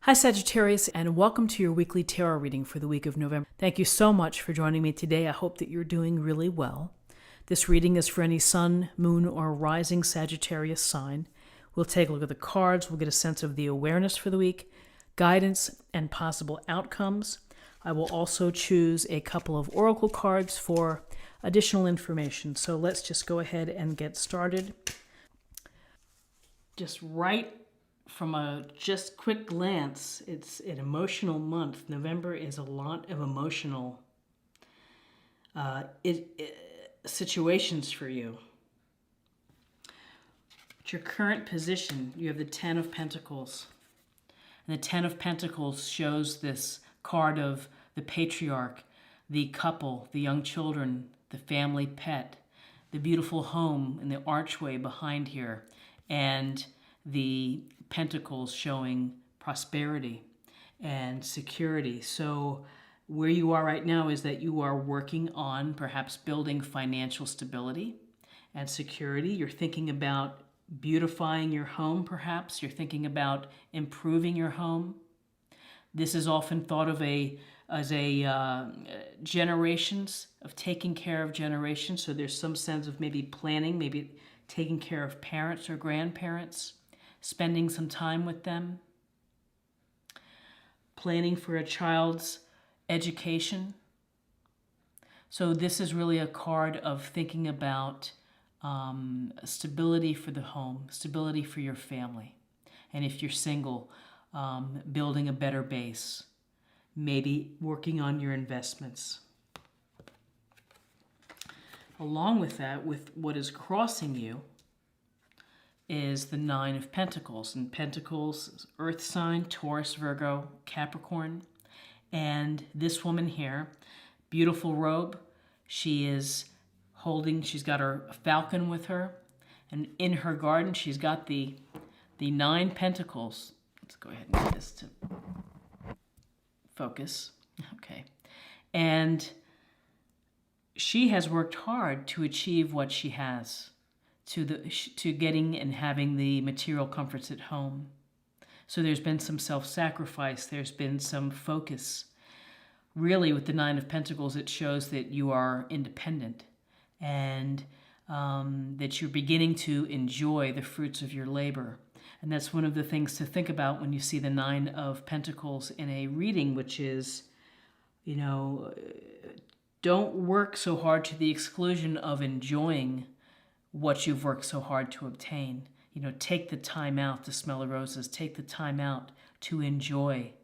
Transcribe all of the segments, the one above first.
Hi Sagittarius, and welcome to your weekly tarot reading for the week of November. Thank you so much for joining me today. I hope that you're doing really well. This reading is for any sun, moon, or rising Sagittarius sign. We'll take a look at the cards, we'll get a sense of the awareness for the week, guidance, and possible outcomes. I will also choose a couple of oracle cards for additional information. So let's just go ahead and get started. Just right from a just quick glance, it's an emotional month. November is a lot of emotional situations for you. At your current position, you have the Ten of Pentacles. And the Ten of Pentacles shows this card of the patriarch, the couple, the young children, the family pet, the beautiful home and the archway behind here, and the pentacles showing prosperity and security. So where you are right now is that you are working on perhaps building financial stability and security. You're thinking about beautifying your home, perhaps. You're thinking about improving your home. This is often thought of as generations, of taking care of generations. So there's some sense of maybe planning, maybe taking care of parents or grandparents, spending some time with them, planning for a child's education. So this is really a card of thinking about stability for the home, stability for your family. And if you're single, building a better base, maybe working on your investments. Along with that, with what is crossing you, is the Nine of Pentacles. And Pentacles is Earth sign, Taurus, Virgo, Capricorn. And this woman here, beautiful robe, she's got her falcon with her. And in her garden, she's got the Nine Pentacles. Let's go ahead and get this to focus. Okay. And she has worked hard to achieve what she has, to getting and having the material comforts at home. So there's been some self-sacrifice, there's been some focus. Really, with the Nine of Pentacles, it shows that you are independent and that you're beginning to enjoy the fruits of your labor. And that's one of the things to think about when you see the Nine of Pentacles in a reading, which is, don't work so hard to the exclusion of enjoying what you've worked so hard to obtain. Take the time out to smell the roses. Take the time out to enjoy,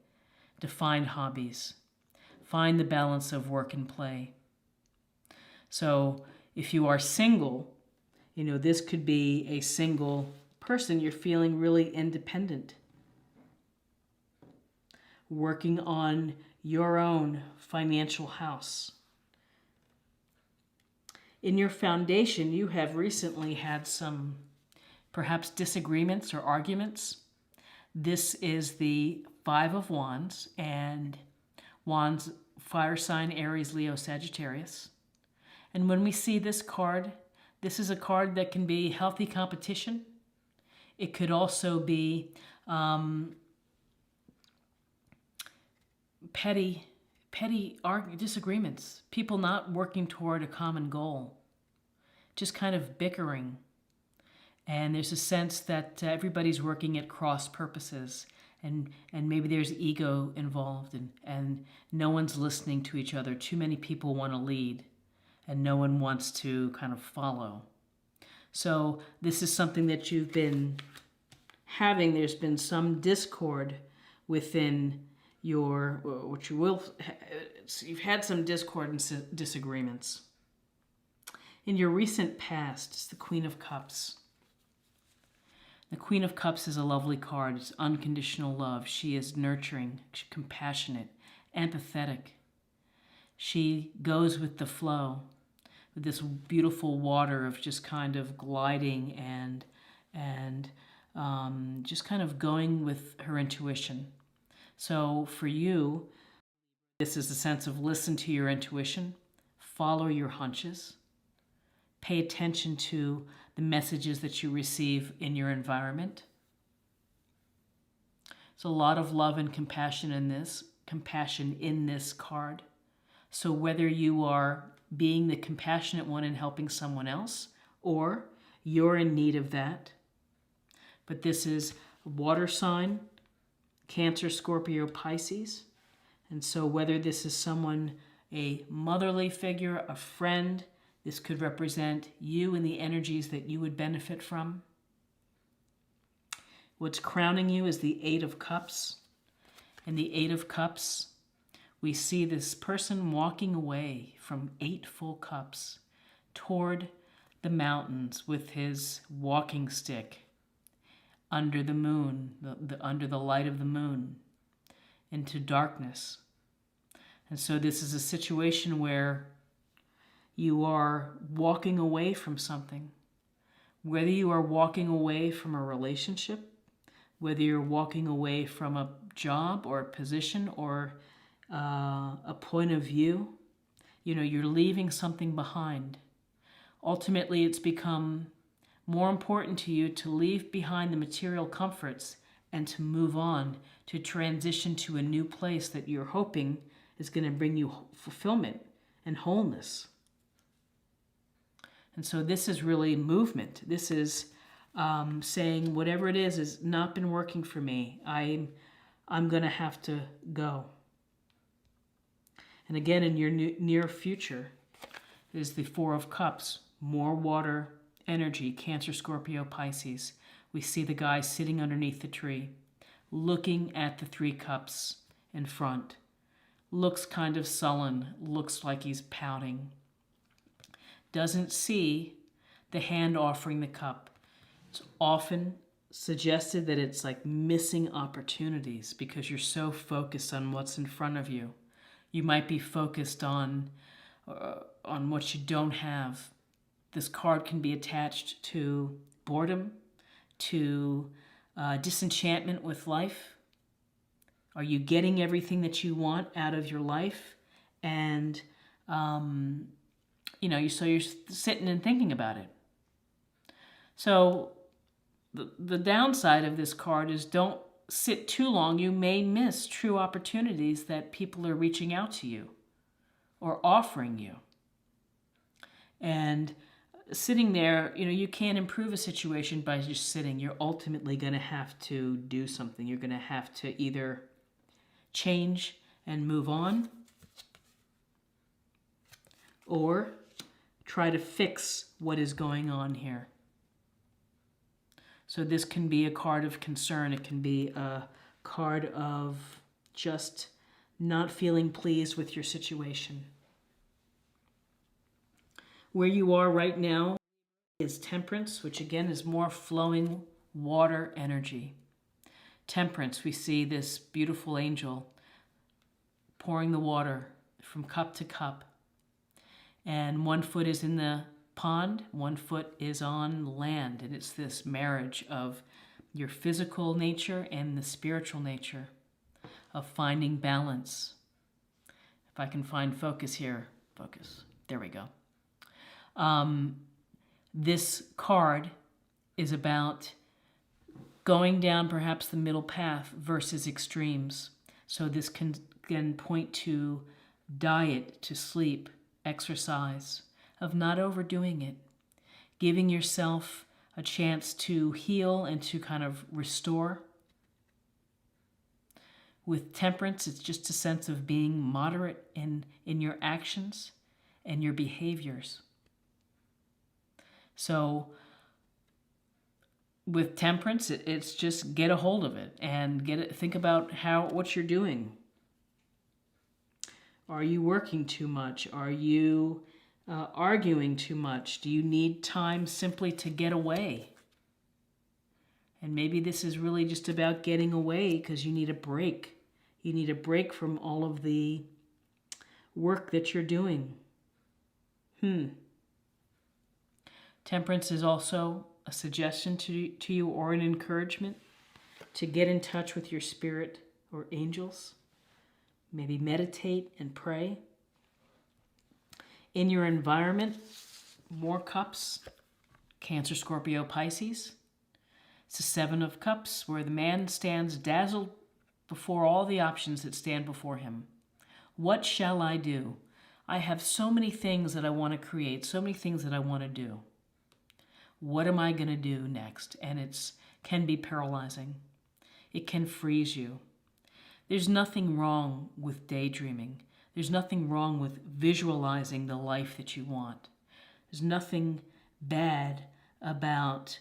to find hobbies. Find the balance of work and play. So if you are single, this could be a single person. You're feeling really independent, working on your own financial house. In your foundation, you have recently had some perhaps disagreements or arguments. This is the Five of Wands, and Wands, fire sign, Aries, Leo, Sagittarius. And when we see this card, this is a card that can be healthy competition. It could also be petty disagreements, people not working toward a common goal, just kind of bickering. And there's a sense that everybody's working at cross purposes, and maybe there's ego involved, and no one's listening to each other. Too many people want to lead, and no one wants to kind of follow. So this is something that you've been having. There's been some discord within you've had some discord and disagreements. In your recent past, it's the Queen of Cups. The Queen of Cups is a lovely card. It's unconditional love. She is nurturing, compassionate, empathetic. She goes with the flow, with this beautiful water of just kind of gliding and just kind of going with her intuition. So for you, this is a sense of listen to your intuition, follow your hunches, pay attention to the messages that you receive in your environment. There's a lot of love and compassion in this card. So whether you are being the compassionate one and helping someone else, or you're in need of that. But this is a water sign, Cancer, Scorpio, Pisces. And so whether this is someone, a motherly figure, a friend, this could represent you and the energies that you would benefit from. What's crowning you is the Eight of Cups. And the Eight of Cups, we see this person walking away from 8 full cups toward the mountains with his walking stick under the moon, under the light of the moon, into darkness. And so this is a situation where you are walking away from something. Whether you are walking away from a relationship, whether you're walking away from a job or a position or a point of view, you're leaving something behind. Ultimately, it's become more important to you to leave behind the material comforts and to move on, to transition to a new place that you're hoping is going to bring you fulfillment and wholeness. And so this is really movement. This is saying whatever it is has not been working for me. I'm going to have to go. And again, in your near future is the Four of Cups, more water energy, Cancer, Scorpio, Pisces. We see the guy sitting underneath the tree, looking at the 3 cups in front. Looks kind of sullen, looks like he's pouting. Doesn't see the hand offering the cup. It's often suggested that it's like missing opportunities because you're so focused on what's in front of you. You might be focused on what you don't have. This card can be attached to boredom, to disenchantment with life. Are you getting everything that you want out of your life? And, so you're sitting and thinking about it. So the downside of this card is don't sit too long. You may miss true opportunities that people are reaching out to you or offering you. And sitting there, you can't improve a situation by just sitting. You're ultimately going to have to do something. You're going to have to either change and move on, or try to fix what is going on here. So this can be a card of concern. It can be a card of just not feeling pleased with your situation. Where you are right now is Temperance, which again is more flowing water energy. Temperance, we see this beautiful angel pouring the water from cup to cup. And 1 foot is in the pond, 1 foot is on land. And it's this marriage of your physical nature and the spiritual nature, of finding balance. If I can find focus here, focus, there we go. This card is about going down perhaps the middle path versus extremes. So this can point to diet, to sleep, exercise, of not overdoing it, giving yourself a chance to heal and to kind of restore. With Temperance, it's just a sense of being moderate in your actions and your behaviors. So with Temperance, it's just get a hold of it and think about what you're doing. Are you working too much? Are you arguing too much? Do you need time simply to get away? And maybe this is really just about getting away because you need a break. You need a break from all of the work that you're doing. Temperance is also a suggestion to you or an encouragement to get in touch with your spirit or angels. Maybe meditate and pray. In your environment, more cups, Cancer, Scorpio, Pisces. It's the 7 of Cups, where the man stands dazzled before all the options that stand before him. What shall I do? I have so many things that I want to create, so many things that I want to do. What am I going to do next? And it can be paralyzing. It can freeze you. There's nothing wrong with daydreaming. There's nothing wrong with visualizing the life that you want. There's nothing bad about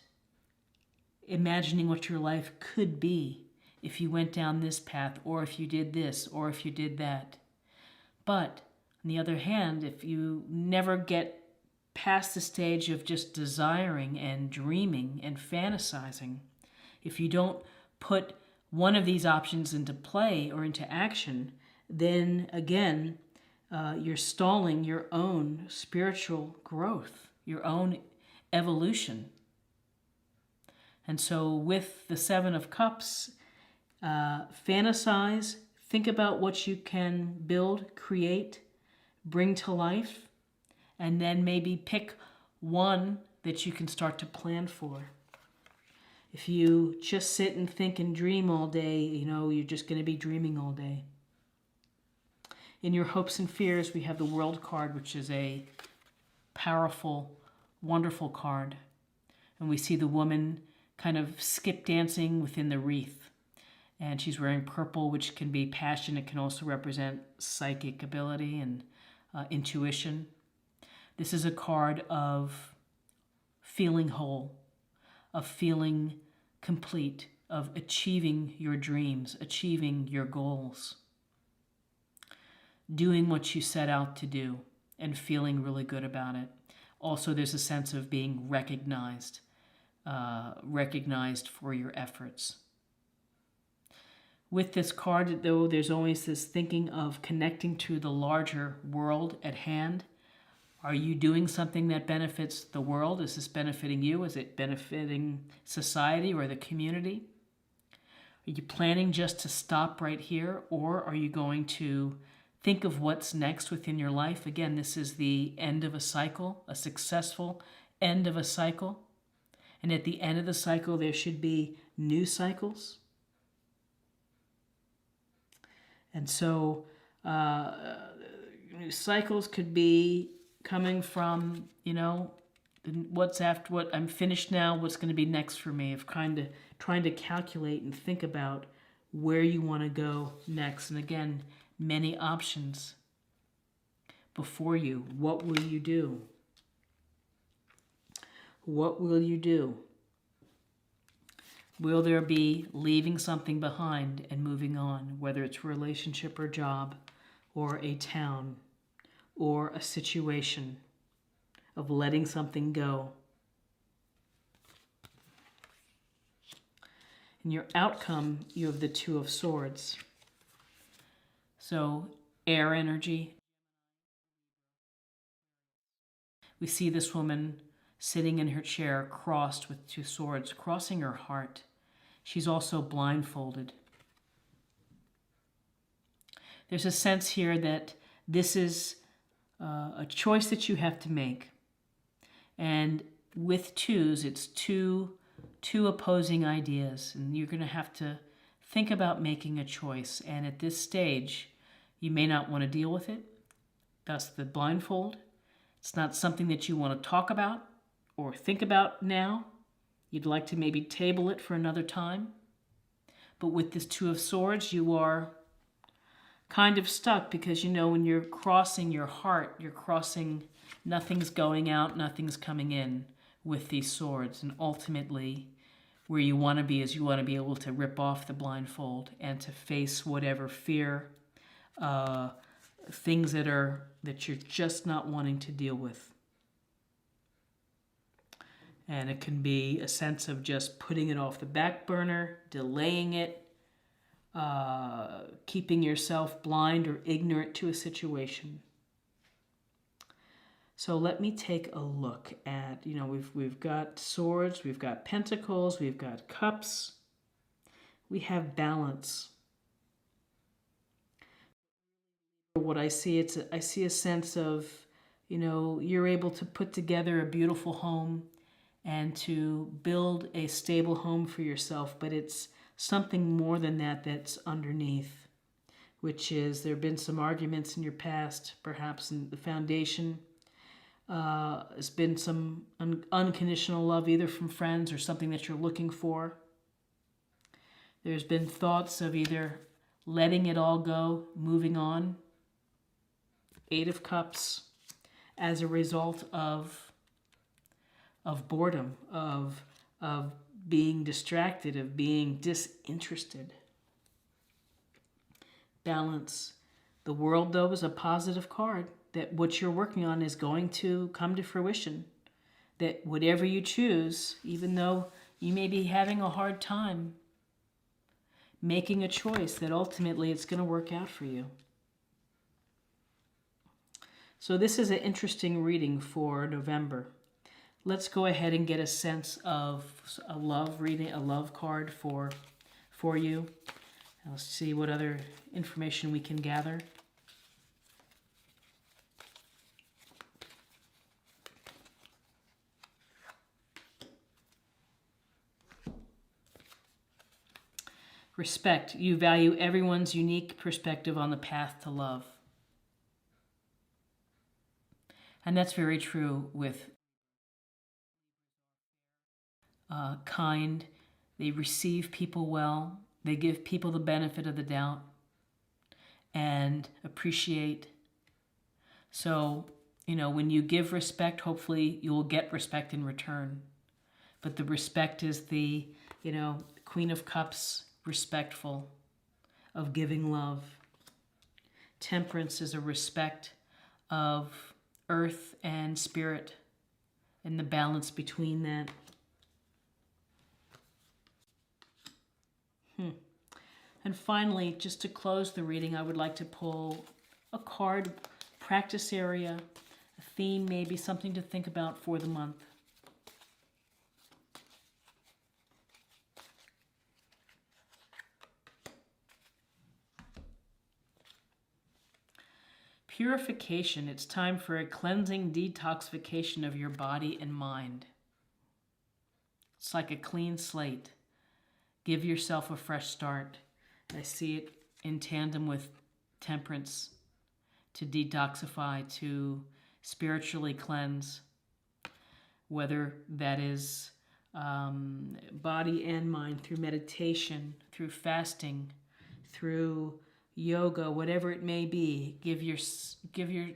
imagining what your life could be if you went down this path, or if you did this, or if you did that. But on the other hand, if you never get past the stage of just desiring and dreaming and fantasizing, if you don't put one of these options into play or into action, then again, you're stalling your own spiritual growth, your own evolution. And so with the Seven of Cups, fantasize, think about what you can build, create, bring to life, and then maybe pick one that you can start to plan for. If you just sit and think and dream all day, you're just going to be dreaming all day. In your hopes and fears, we have the World card, which is a powerful, wonderful card. And we see the woman kind of skip dancing within the wreath. And she's wearing purple, which can be passion. It can also represent psychic ability and intuition. This is a card of feeling whole, of feeling complete, of achieving your dreams, achieving your goals, doing what you set out to do and feeling really good about it. Also, there's a sense of being recognized for your efforts. With this card, though, there's always this thinking of connecting to the larger world at hand. Are you doing something that benefits the world? Is this benefiting you? Is it benefiting society or the community? Are you planning just to stop right here, or are you going to think of what's next within your life? Again, this is the end of a cycle, a successful end of a cycle. And at the end of the cycle, there should be new cycles. And so new cycles could be coming from, what's after, what I'm finished now, what's going to be next for me, of kind of trying to calculate and think about where you want to go next. And again, many options before you. What will you do? What will you do? Will there be leaving something behind and moving on, whether it's a relationship or job or a town or a situation, of letting something go? In your outcome, you have the Two of Swords. So air energy. We see this woman sitting in her chair, crossed with two swords, crossing her heart. She's also blindfolded. There's a sense here that this is a choice that you have to make. And with twos, it's two opposing ideas, and you're going to have to think about making a choice. And at this stage, you may not want to deal with it. Thus the blindfold. It's not something that you want to talk about or think about now. You'd like to maybe table it for another time. But with this Two of Swords, you are kind of stuck, because when you're crossing your heart, you're crossing, nothing's going out, nothing's coming in with these swords. And ultimately, where you want to be is you want to be able to rip off the blindfold and to face whatever fear, things that you're just not wanting to deal with. And it can be a sense of just putting it off the back burner, delaying it, keeping yourself blind or ignorant to a situation. So let me take a look at, we've got swords, we've got pentacles, we've got cups, we have balance. What I see, I see a sense of, you're able to put together a beautiful home and to build a stable home for yourself, but it's something more than that that's underneath, which is there have been some arguments in your past, perhaps in the foundation. There's been some unconditional love, either from friends or something that you're looking for. There's been thoughts of either letting it all go, moving on. 8 of Cups, as a result of boredom, of being distracted, of being disinterested. Balance. The World, though, is a positive card, that what you're working on is going to come to fruition. That whatever you choose, even though you may be having a hard time making a choice, that ultimately it's going to work out for you. So this is an interesting reading for November. Let's go ahead and get a sense of a love reading, a love card for you. Now let's see what other information we can gather. Respect. You value everyone's unique perspective on the path to love. And that's very true with kind. They receive people well. They give people the benefit of the doubt and appreciate. So, when you give respect, hopefully you will get respect in return. But the respect is the, Queen of Cups, respectful, of giving love. Temperance is a respect of earth and spirit and the balance between that. And finally, just to close the reading, I would like to pull a card, practice area, a theme, maybe something to think about for the month. Purification. It's time for a cleansing detoxification of your body and mind. It's like a clean slate. Give yourself a fresh start. I see it in tandem with temperance, to detoxify, to spiritually cleanse, whether that is body and mind, through meditation, through fasting, through yoga, whatever it may be. Give your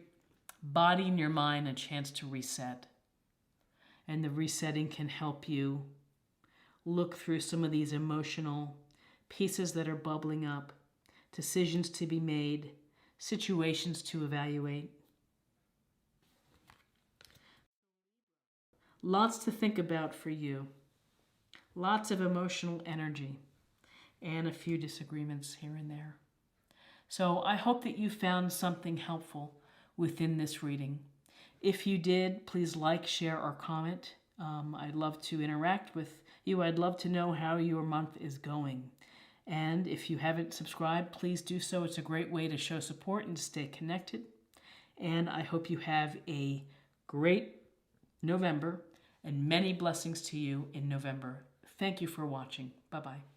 body and your mind a chance to reset. And the resetting can help you look through some of these emotional pieces that are bubbling up, decisions to be made, situations to evaluate. Lots to think about for you. Lots of emotional energy and a few disagreements here and there. So I hope that you found something helpful within this reading. If you did, please like, share, or comment. I'd love to interact with you. I'd love to know how your month is going. And if you haven't subscribed, please do so. It's a great way to show support and to stay connected. And I hope you have a great November and many blessings to you in November. Thank you for watching. Bye-bye.